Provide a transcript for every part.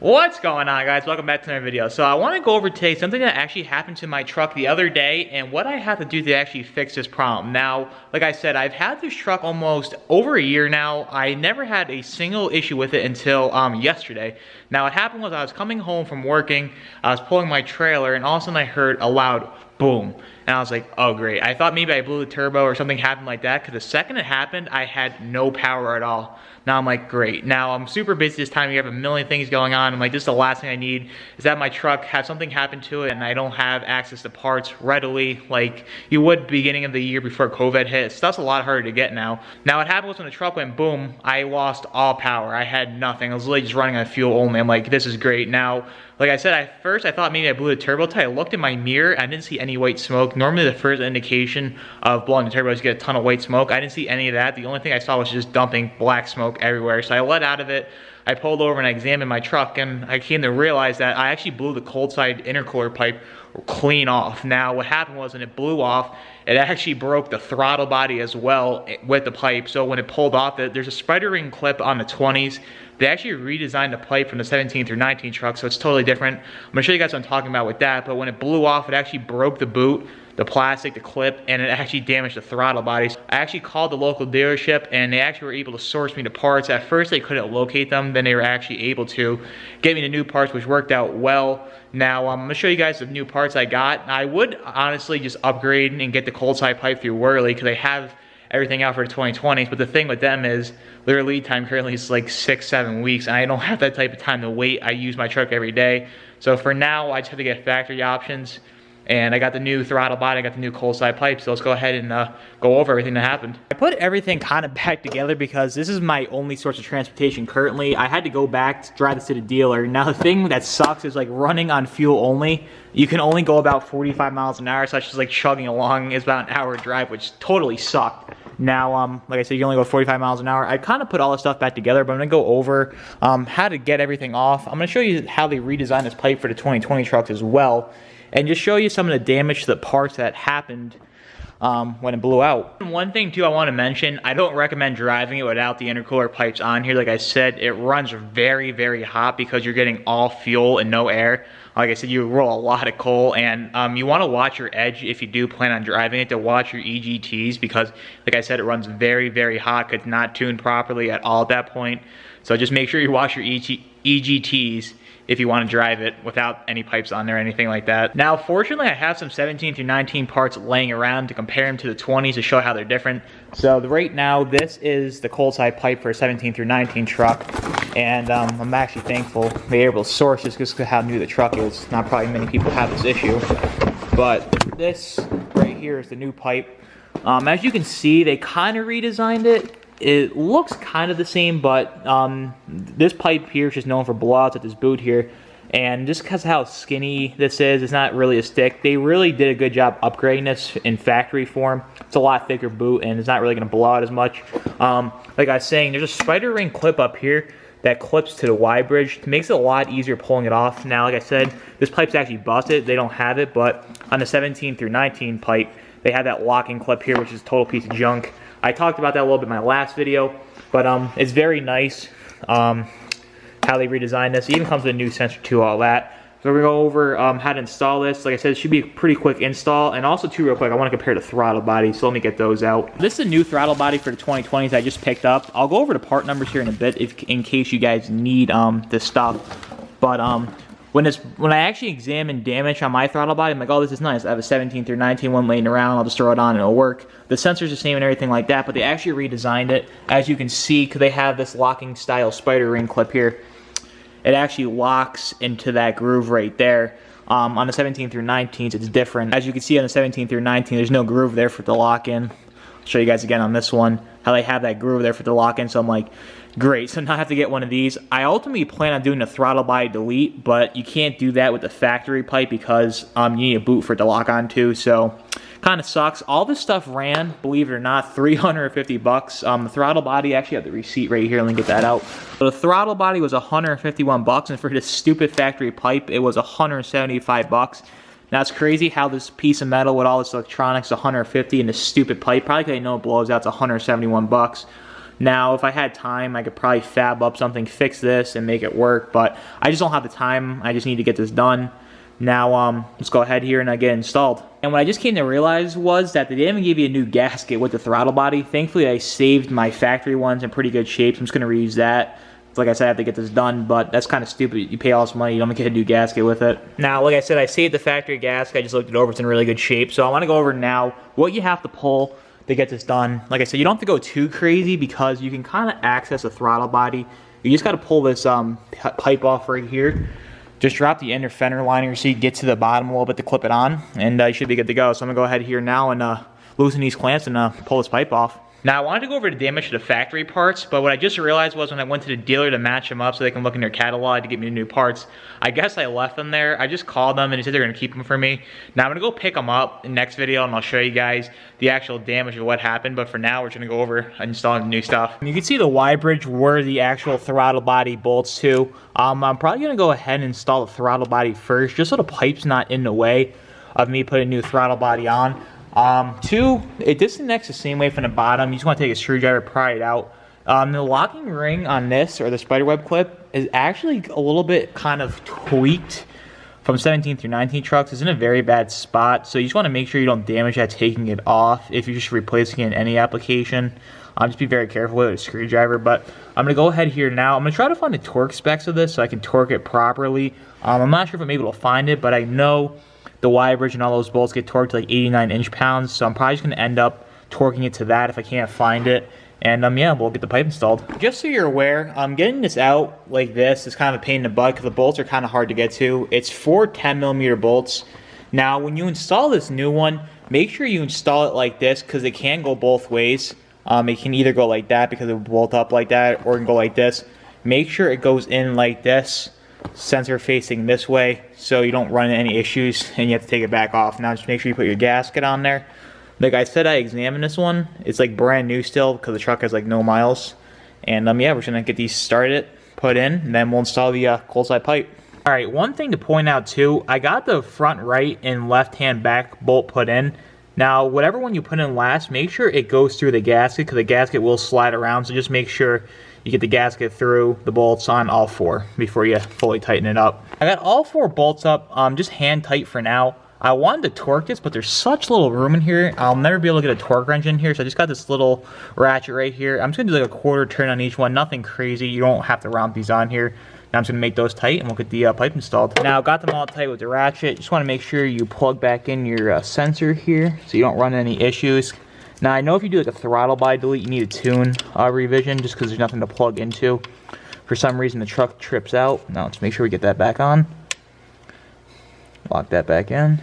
What's going on, guys? Welcome back to another video. So I want to go over today something that actually happened to my truck the other day and what I have to do to actually fix this problem. Now, like I said, I've had this truck almost over a year now. I never had a single issue with it until yesterday. Now, what happened was I was coming home from working, I was pulling my trailer, and all of a sudden I heard a loud boom. And I was like, oh great. I thought maybe I blew the turbo or something happened like that, because the second it happened, I had no power at all. Now I'm like, great. Now I'm super busy this time. You have a million things going on. I'm like, this is the last thing I need is that my truck have something happen to it and I don't have access to parts readily like you would beginning of the year before COVID hit. Stuff's a lot harder to get now. Now what happened was when the truck went boom, I lost all power. I had nothing. I was literally just running on fuel only. I'm like, this is great. Now, like I said, at first I thought maybe I blew the turbo tie. I looked in my mirror, I didn't see any white smoke. Normally the first indication of blowing the turbo is you get a ton of white smoke. I didn't see any of that. The only thing I saw was just dumping black smoke everywhere. So I let out of it. I pulled over and I examined my truck, and I came to realize that I actually blew the cold side intercooler pipe clean off. Now what happened was when it blew off, it actually broke the throttle body as well with the pipe. So when it pulled off, there's a spider ring clip on the 20s. They actually redesigned the pipe from the 17 through 19 truck, so it's totally different. I'm gonna show you guys what I'm talking about with that, but when it blew off, it actually broke the boot, the plastic, the clip, and it actually damaged the throttle bodies. I actually called the local dealership and they actually were able to source me the parts. At first they couldn't locate them, then they were actually able to get me the new parts, which worked out well. Now I'm gonna show you guys the new parts I got. I would honestly just upgrade and get the cold side pipe through Worley because they have everything out for the 2020s, but the thing with them is their lead time currently is like 6-7 weeks, and I don't have that type of time to wait. I use my truck every day, so for now I just have to get factory options. And I got the new throttle body, I got the new cold side pipe, so let's go ahead and go over everything that happened. I put everything kind of back together because this is my only source of transportation currently. I had to go back to drive this to the dealer. Now the thing that sucks is like running on fuel only, you can only go about 45 miles an hour, so it's just like chugging along. It's about an hour drive, which totally sucked. Now, like I said, you can only go 45 miles an hour. I kind of put all this stuff back together, but I'm going to go over how to get everything off. I'm going to show you how they redesigned this pipe for the 2020 trucks as well, and just show you some of the damage to the parts that happened when it blew out. One thing too I want to mention, I don't recommend driving it without the intercooler pipes on here. Like I said, it runs very, very hot because you're getting all fuel and no air. Like I said, you roll a lot of coal, and you want to watch your edge if you do plan on driving it, to watch your EGTs because, like I said, it runs very, very hot. It's not tuned properly at all at that point. So just make sure you watch your EGTs if you want to drive it without any pipes on there or anything like that. Now, fortunately, I have some 17 through 19 parts laying around to compare them to the 20s to show how they're different. So right now, this is the cold side pipe for a 17 through 19 truck. And I'm actually thankful they were able to source this because of how new the truck is. Not probably many people have this issue. But this right here is the new pipe. As you can see, they kind of redesigned it. It looks kind of the same, but this pipe here is just known for blowouts at this boot here. And just because of how skinny this is, it's not really a stick. They really did a good job upgrading this in factory form. It's a lot thicker boot, and it's not really going to blow out as much. Like I was saying, there's a spider ring clip up here that clips to the Y bridge. It makes it a lot easier pulling it off. Now, like I said, this pipe's actually busted. They don't have it, but on the 17 through 19 pipe, they have that locking clip here, which is a total piece of junk. I talked about that a little bit in my last video, but it's very nice how they redesigned this. It even comes with a new sensor too, all that. So we're going to go over how to install this. Like I said, it should be a pretty quick install. And also too, real quick, I want to compare the throttle body, so let me get those out. This is a new throttle body for the 2020s I just picked up. I'll go over the part numbers here in a bit in case you guys need this stuff. But when I actually examined damage on my throttle body, I'm like, oh, this is nice. I have a 17 through 19 one laying around. I'll just throw it on and it'll work. The sensor's the same and everything like that, but they actually redesigned it. As you can see, because they have this locking style spider ring clip here, it actually locks into that groove right there. On the 17 through 19s, it's different. As you can see on the 17 through 19, there's no groove there for it to lock in. I'll show you guys again on this one, how they have that groove there for it to lock in. So I'm like, great, so now I have to get one of these. I ultimately plan on doing a throttle body delete, but you can't do that with the factory pipe because you need a boot for it to lock onto, so kind of sucks. All this stuff ran, believe it or not, 350 bucks. The throttle body, I actually have the receipt right here, let me get that out. So the throttle body was 151 bucks, and for this stupid factory pipe, it was 175 bucks. Now it's crazy how this piece of metal with all this electronics is 150 and this stupid pipe, probably because I know it blows out, it's 171 bucks. Now, if I had time, I could probably fab up something, fix this, and make it work, but I just don't have the time. I just need to get this done. Now, let's go ahead here and get it installed. And what I just came to realize was that they didn't even give you a new gasket with the throttle body. Thankfully, I saved my factory ones in pretty good shape, so I'm just going to reuse that. Like I said, I have to get this done, but that's kind of stupid. You pay all this money, you don't get a new gasket with it. Now, like I said, I saved the factory gasket. I just looked it over. It's in really good shape. So I want to go over now what you have to pull to get this done. Like I said, you don't have to go too crazy because you can kind of access the throttle body. You just got to pull this pipe off right here. Just drop the inner fender liner so you get to the bottom a little bit to clip it on, and you should be good to go. So I'm going to go ahead here now and loosen these clamps and pull this pipe off. Now, I wanted to go over the damage to the factory parts, but what I just realized was when I went to the dealer to match them up so they can look in their catalog to get me new parts, I guess I left them there. I just called them and they said they're going to keep them for me. Now, I'm going to go pick them up in the next video and I'll show you guys the actual damage of what happened, but for now, we're just going to go over installing the new stuff. You can see the Y bridge where the actual throttle body bolts to. I'm probably going to go ahead and install the throttle body first, just so the pipe's not in the way of me putting a new throttle body on. Two, it disconnects the same way from the bottom. You just want to take a screwdriver, pry it out. The locking ring on this, or the spiderweb clip, is actually a little bit kind of tweaked from 17 through 19 trucks. It's in a very bad spot, so you just want to make sure you don't damage that taking it off if you're just replacing it in any application. Just be very careful with a screwdriver, but I'm going to go ahead here now. I'm going to try to find the torque specs of this so I can torque it properly. I'm not sure if I'm able to find it, but I know the Y bridge and all those bolts get torqued to like 89 inch-pounds, so I'm probably just going to end up torquing it to that if I can't find it. And yeah, we'll get the pipe installed. Just so you're aware, getting this out like this is kind of a pain in the butt because the bolts are kind of hard to get to. It's 4 10mm bolts. Now, when you install this new one, make sure you install it like this because it can go both ways. It can either go like that because it will bolt up like that, or it can go like this. Make sure it goes in like this, sensor facing this way, so you don't run into any issues and you have to take it back off. Now just make sure you put your gasket on there. Like I said, I examined this one. It's like brand new still because the truck has like no miles. And yeah, we're just gonna get these started, put in, and then we'll install the cold side pipe. Alright, one thing to point out too, I got the front right and left hand back bolt put in. Now, whatever one you put in last, make sure it goes through the gasket because the gasket will slide around, so just make sure you get the gasket through the bolts on all 4 before you fully tighten it up. I got all 4 bolts up, just hand tight for now. I wanted to torque this, but there's such little room in here. I'll never be able to get a torque wrench in here, so I just got this little ratchet right here. I'm just going to do like a quarter turn on each one, nothing crazy. You don't have to round these on here. Now I'm just going to make those tight and we'll get the pipe installed. Now got them all tight with the ratchet. Just want to make sure you plug back in your sensor here so you don't run any issues. Now I know if you do like a throttle body delete, you need a tune revision just because there's nothing to plug into. For some reason the truck trips out. Now let's make sure we get that back on. Lock that back in.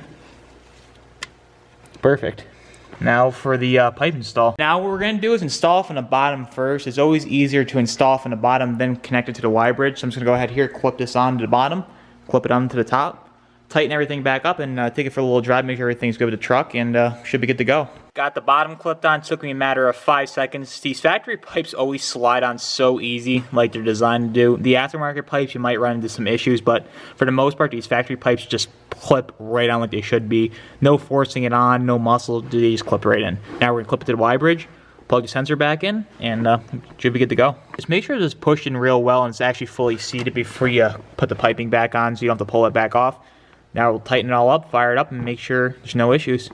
Perfect. Now for the pipe install. Now what we're going to do is install from the bottom first. It's always easier to install from the bottom than connect it to the Y bridge. So I'm just going to go ahead here, clip this on to the bottom, clip it onto the top, tighten everything back up, and take it for a little drive, make sure everything's good with the truck, and should be good to go. Got the bottom clipped on, took me a matter of 5 seconds. These factory pipes always slide on so easy, like they're designed to do. The aftermarket pipes, you might run into some issues, but for the most part, these factory pipes just clip right on like they should be. No forcing it on, no muscle, they just clip right in. Now we're gonna clip it to the Y bridge, plug the sensor back in, and should be good to go. Just make sure it's pushed in real well and it's actually fully seated before you put the piping back on so you don't have to pull it back off. Now we'll tighten it all up, fire it up, and make sure there's no issues.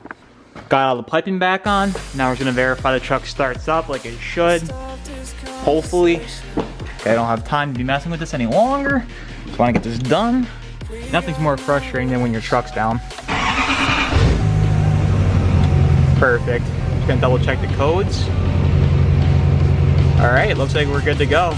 Got all the piping back on. Now we're just gonna verify the truck starts up like it should. Hopefully. Okay, I don't have time to be messing with this any longer. Just wanna get this done. Nothing's more frustrating than when your truck's down. Perfect. Just gonna double check the codes. All right, looks like we're good to go.